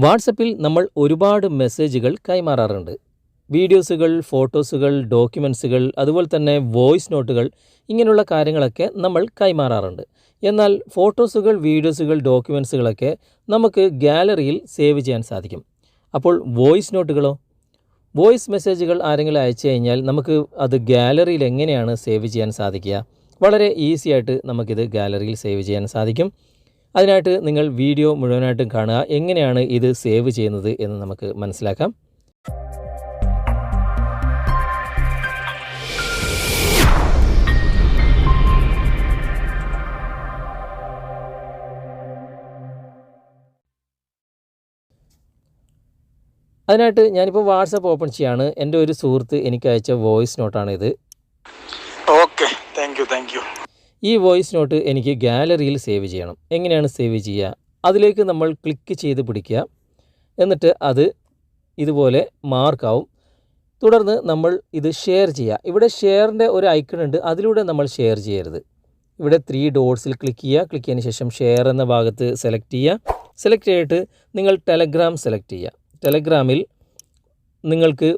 വാട്സപ്പിൽ നമ്മൾ ഒരുപാട് മെസ്സേജുകൾ കൈമാറാറുണ്ട്. വീഡിയോസുകൾ, ഫോട്ടോസുകൾ, ഡോക്യുമെൻറ്റ്സുകൾ, അതുപോലെ തന്നെ വോയിസ് നോട്ടുകൾ, ഇങ്ങനെയുള്ള കാര്യങ്ങളൊക്കെ നമ്മൾ കൈമാറാറുണ്ട്. എന്നാൽ ഫോട്ടോസുകൾ, വീഡിയോസുകൾ, ഡോക്യുമെൻറ്റ്സുകളൊക്കെ നമുക്ക് ഗാലറിയിൽ സേവ് ചെയ്യാൻ സാധിക്കും. അപ്പോൾ വോയിസ് നോട്ടുകളോ? വോയിസ് മെസ്സേജുകൾ ആരെങ്കിലും അയച്ചു കഴിഞ്ഞാൽ നമുക്ക് അത് ഗാലറിയിൽ എങ്ങനെയാണ് സേവ് ചെയ്യാൻ സാധിക്കുക? വളരെ ഈസി ആയിട്ട് നമുക്കിത് ഗാലറിയിൽ സേവ് ചെയ്യാൻ സാധിക്കും. അതിനായിട്ട് നിങ്ങൾ വീഡിയോ മുഴുവനായിട്ടും കാണുക. എങ്ങനെയാണ് ഇത് സേവ് ചെയ്യുന്നത് എന്ന് നമുക്ക് മനസ്സിലാക്കാം. അതിനായിട്ട് ഞാനിപ്പോൾ വാട്സപ്പ് ഓപ്പൺ ചെയ്യാണ്. എൻ്റെ ഒരു സുഹൃത്ത് എനിക്ക് അയച്ച വോയിസ് നോട്ടാണിത്. Okay, thank you. ഈ വോയിസ് നോട്ട് എനിക്ക് ഗാലറിയിൽ സേവ് ചെയ്യണം. എങ്ങനെയാണ് സേവ് ചെയ്യുക? അതിലേക്ക് നമ്മൾ ക്ലിക്ക് ചെയ്ത് പിടിക്കുക. എന്നിട്ട് അത് ഇതുപോലെ മാർക്കാവും. തുടർന്ന് നമ്മൾ ഇത് ഷെയർ ചെയ്യുക. ഇവിടെ ഷെയറിൻ്റെ ഒരു ഐക്കൺ ഉണ്ട്, അതിലൂടെ നമ്മൾ ഷെയർ ചെയ്യരുത്. ഇവിടെ 3 ഡോട്ട്സിൽ ക്ലിക്ക് ചെയ്യുക. ക്ലിക്ക് ചെയ്തതിന് ശേഷം ഷെയർ എന്ന ഭാഗത്ത് സെലക്ട് ചെയ്യുക. സെലക്ട് ചെയ്തിട്ട് നിങ്ങൾ ടെലഗ്രാം സെലക്ട് ചെയ്യുക. ടെലഗ്രാമിൽ നിങ്ങൾക്ക്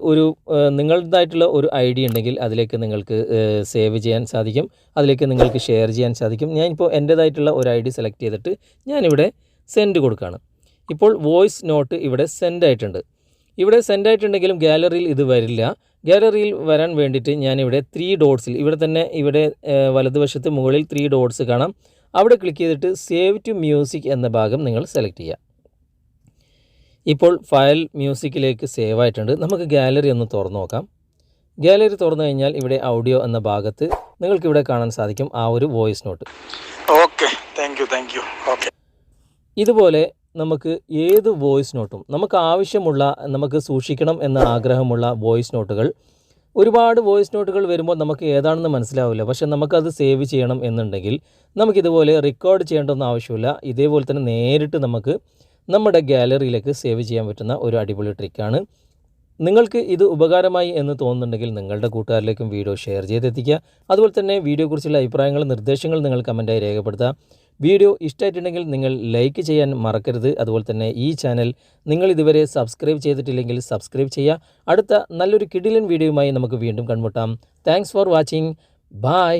നിങ്ങളുടേതായിട്ടുള്ള ഒരു ID ഉണ്ടെങ്കിൽ അതിലേക്ക് നിങ്ങൾക്ക് സേവ് ചെയ്യാൻ സാധിക്കും. അതിലേക്ക് നിങ്ങൾക്ക് ഷെയർ ചെയ്യാൻ സാധിക്കും. ഞാനിപ്പോൾ എൻ്റേതായിട്ടുള്ള ഒരു ID സെലക്ട് ചെയ്തിട്ട് ഞാനിവിടെ സെൻഡ് കൊടുക്കുകയാണ്. ഇപ്പോൾ വോയിസ് നോട്ട് ഇവിടെ സെൻഡ് ആയിട്ടുണ്ട്. ഇവിടെ സെൻഡ് ആയിട്ടുണ്ടെങ്കിലും ഗാലറിയിൽ ഇത് വരില്ല. ഗാലറിയിൽ വരാൻ വേണ്ടിയിട്ട് ഞാനിവിടെ 3 ഡോട്ട്സിൽ ഇവിടെ വലതുവശത്ത് മുകളിൽ 3 ഡോട്ട്സ് കാണാം. അവിടെ ക്ലിക്ക് ചെയ്തിട്ട് സേവ് ടു മ്യൂസിക് എന്ന ഭാഗം നിങ്ങൾ സെലക്ട് ചെയ്യുക. ഇപ്പോൾ ഫയൽ മ്യൂസിക്കിലേക്ക് സേവ് ആയിട്ടുണ്ട്. നമുക്ക് ഗാലറി ഒന്ന് തുറന്നു നോക്കാം. ഗാലറി തുറന്നു കഴിഞ്ഞാൽ ഇവിടെ ഓഡിയോ എന്ന ഭാഗത്ത് നിങ്ങൾക്കിവിടെ കാണാൻ സാധിക്കും ആ ഒരു voice note. Okay, thank U. Okay, ഇതുപോലെ നമുക്ക് ഏത് വോയിസ് നോട്ടും നമുക്ക് ആവശ്യമുള്ള, നമുക്ക് സൂക്ഷിക്കണം എന്ന ആഗ്രഹമുള്ള വോയിസ് നോട്ടുകൾ, ഒരുപാട് വോയിസ് നോട്ടുകൾ വരുമ്പോൾ നമുക്ക് ഏതാണെന്ന് മനസ്സിലാവില്ല. പക്ഷേ നമുക്കത് സേവ് ചെയ്യണം എന്നുണ്ടെങ്കിൽ നമുക്കിതുപോലെ റെക്കോർഡ് ചെയ്യേണ്ടതൊന്നും ആവശ്യമില്ല. ഇതേപോലെ തന്നെ നേരിട്ട് നമുക്ക് നമ്മുടെ ഗാലറിയിലേക്ക് സേവ് ചെയ്യാൻ പറ്റുന്ന ഒരു അടിപൊളി ട്രിക്കാണ്. നിങ്ങൾക്ക് ഇത് ഉപകാരമായി എന്ന് തോന്നുന്നുണ്ടെങ്കിൽ നിങ്ങളുടെ കൂട്ടുകാരിലേക്കും വീഡിയോ ഷെയർ ചെയ്തെത്തിക്കുക. അതുപോലെ തന്നെ വീഡിയോയെക്കുറിച്ചുള്ള അഭിപ്രായങ്ങളും നിർദ്ദേശങ്ങളും നിങ്ങൾ കമൻറ്റായി രേഖപ്പെടുത്തുക. വീഡിയോ ഇഷ്ടമായിട്ടുണ്ടെങ്കിൽ നിങ്ങൾ ലൈക്ക് ചെയ്യാൻ മറക്കരുത്. അതുപോലെ തന്നെ ഈ ചാനൽ നിങ്ങൾ ഇതുവരെ സബ്സ്ക്രൈബ് ചെയ്തിട്ടില്ലെങ്കിൽ സബ്സ്ക്രൈബ് ചെയ്യുക. അടുത്ത നല്ലൊരു കിടിലൻ വീഡിയോയുമായി നമുക്ക് വീണ്ടും കണ്ടുമുട്ടാം. Thanks for watching. ബൈ.